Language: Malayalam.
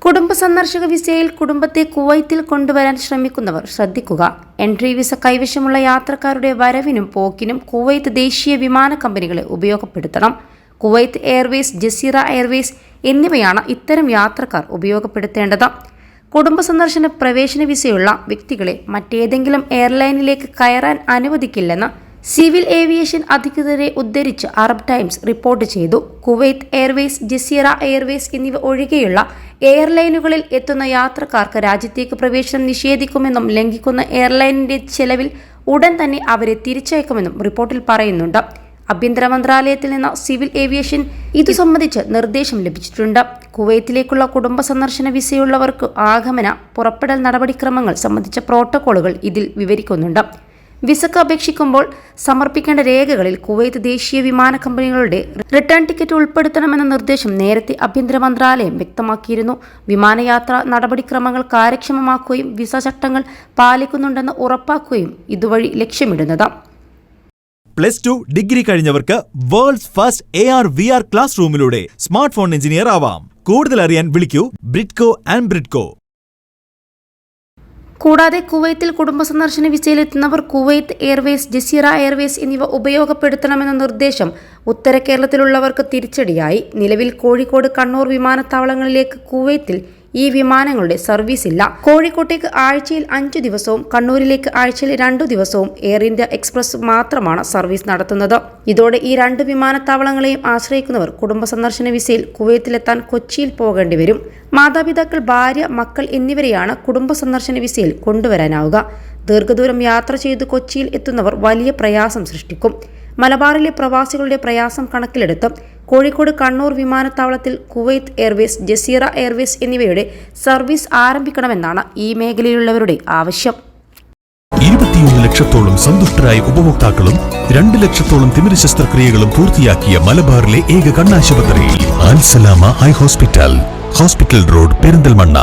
കുടുംബ സന്ദർശക വിസയിൽ കുടുംബത്തെ കുവൈത്തിൽ കൊണ്ടുവരാൻ ശ്രമിക്കുന്നവർ ശ്രദ്ധിക്കുക. എൻട്രി വിസ കൈവശമുള്ള യാത്രക്കാരുടെ വരവിനും പോക്കിനും കുവൈത്ത് ദേശീയ വിമാന കമ്പനികളെ ഉപയോഗപ്പെടുത്തണം. കുവൈത്ത് എയർവേസ്, ജസീറ എയർവേസ് എന്നിവയാണ് ഇത്തരം യാത്രക്കാർ ഉപയോഗപ്പെടുത്തേണ്ടത്. കുടുംബ സന്ദർശന പ്രവേശന വിസയുള്ള വ്യക്തികളെ മറ്റേതെങ്കിലും എയർലൈനിലേക്ക് കയറാൻ അനുവദിക്കില്ലെന്ന് സിവിൽ ഏവിയേഷൻ അധികൃതരെ ഉദ്ധരിച്ച് അറബ് ടൈംസ് റിപ്പോർട്ട് ചെയ്തു. കുവൈത്ത് എയർവേസ്, ജസീറ എയർവേസ് എന്നിവ ഒഴികെയുള്ള എയർലൈനുകളിൽ എത്തുന്ന യാത്രക്കാർക്ക് രാജ്യത്തേക്ക് പ്രവേശനം നിഷേധിക്കുമെന്നും ലംഘിക്കുന്ന എയർലൈനിന്റെ ചെലവിൽ ഉടൻ തന്നെ അവരെ തിരിച്ചയക്കുമെന്നും റിപ്പോർട്ടിൽ പറയുന്നുണ്ട്. ആഭ്യന്തര മന്ത്രാലയത്തിൽ നിന്ന് സിവിൽ ഏവിയേഷൻ ഇതു സംബന്ധിച്ച് നിർദ്ദേശം ലഭിച്ചിട്ടുണ്ട്. കുവൈത്തിലേക്കുള്ള കുടുംബ സന്ദർശന വിസയുള്ളവർക്ക് ആഗമന, പുറപ്പെടൽ നടപടിക്രമങ്ങൾ സംബന്ധിച്ച പ്രോട്ടോക്കോളുകൾ ഇതിൽ വിവരിക്കുന്നുണ്ട്. വിസക്ക് അപേക്ഷിക്കുമ്പോൾ സമർപ്പിക്കേണ്ട രേഖകളിൽ കുവൈത്ത് ദേശീയ വിമാന കമ്പനികളുടെ റിട്ടേൺ ടിക്കറ്റ് ഉൾപ്പെടുത്തണമെന്ന നിർദ്ദേശം നേരത്തെ ആഭ്യന്തര മന്ത്രാലയം വ്യക്തമാക്കിയിരുന്നു. വിമാനയാത്രാ നടപടിക്രമങ്ങൾ കാര്യക്ഷമമാക്കുകയും വിസ ചട്ടങ്ങൾ പാലിക്കുന്നുണ്ടെന്ന് ഉറപ്പാക്കുകയും ഇതുവഴി ലക്ഷ്യമിടുന്നത്. +2 ഡിഗ്രി കഴിഞ്ഞവർക്ക് വേൾഡ്സ് ഫസ്റ്റ് AR/VR ക്ലാസ് റൂമിലൂടെ സ്മാർട്ട് ഫോൺ എഞ്ചിനീയർ ആവാം. കൂടുതൽ അറിയാൻ വിളിക്കൂ ബ്രിഡ്കോ ആൻഡ് ബ്രിഡ്കോ. കൂടാതെ കുവൈത്തിൽ കുടുംബ സന്ദർശന വിസയിലെത്തുന്നവർ കുവൈത്ത് എയർവേസ്, ജസീറ എയർവേസ് എന്നിവ ഉപയോഗപ്പെടുത്തണമെന്ന നിർദ്ദേശം ഉത്തര കേരളത്തിലുള്ളവർക്ക് തിരിച്ചടിയായി. നിലവിൽ കോഴിക്കോട്, കണ്ണൂർ വിമാനത്താവളങ്ങളിലേക്ക് കുവൈത്തിൽ ഈ വിമാനങ്ങളുടെ സർവീസ് ഇല്ല. കോഴിക്കോട്ടേക്ക് ആഴ്ചയിൽ 5 ദിവസവും കണ്ണൂരിലേക്ക് ആഴ്ചയിൽ 2 ദിവസവും എയർ ഇന്ത്യ എക്സ്പ്രസ് മാത്രമാണ് സർവീസ് നടത്തുന്നത്. ഇതോടെ ഈ 2 വിമാനത്താവളങ്ങളെയും ആശ്രയിക്കുന്നവർ കുടുംബ സന്ദർശന വിസയിൽ കുവൈത്തിലെത്താൻ കൊച്ചിയിൽ പോകേണ്ടി വരും. മാതാപിതാക്കൾ, ഭാര്യ, മക്കൾ എന്നിവരെയാണ് കുടുംബ സന്ദർശന വിസയിൽ കൊണ്ടുവരാനാവുക. ദീർഘദൂരം യാത്ര ചെയ്ത് കൊച്ചിയിൽ എത്തുന്നവർ വലിയ പ്രയാസം സൃഷ്ടിക്കും. മലബാറിലെ പ്രവാസികളുടെ പ്രയാസം കണക്കിലെടുത്ത് കോഴിക്കോട്, കണ്ണൂർ വിമാനത്താവളത്തിൽ കുവൈത്ത് എയർവേസ്, ജസീറ എയർവേസ് എന്നിവയുടെ സർവീസ് ആരംഭിക്കണമെന്നാണ് ഈ മേഖലയിലുള്ളവരുടെ ആവശ്യം. 21 ലക്ഷത്തോളം സന്തുഷ്ടരായ ഉപഭോക്താക്കളും 2 ലക്ഷത്തോളം തിമിര ശസ്ത്രക്രിയകളും പൂർത്തിയാക്കിയ മലബാറിലെ ഏക കണ്ണാശുപത്രി അൽ സലാമ ഹൈ ഹോസ്പിറ്റൽ റോഡ്, പെരിന്തൽമണ്ണ.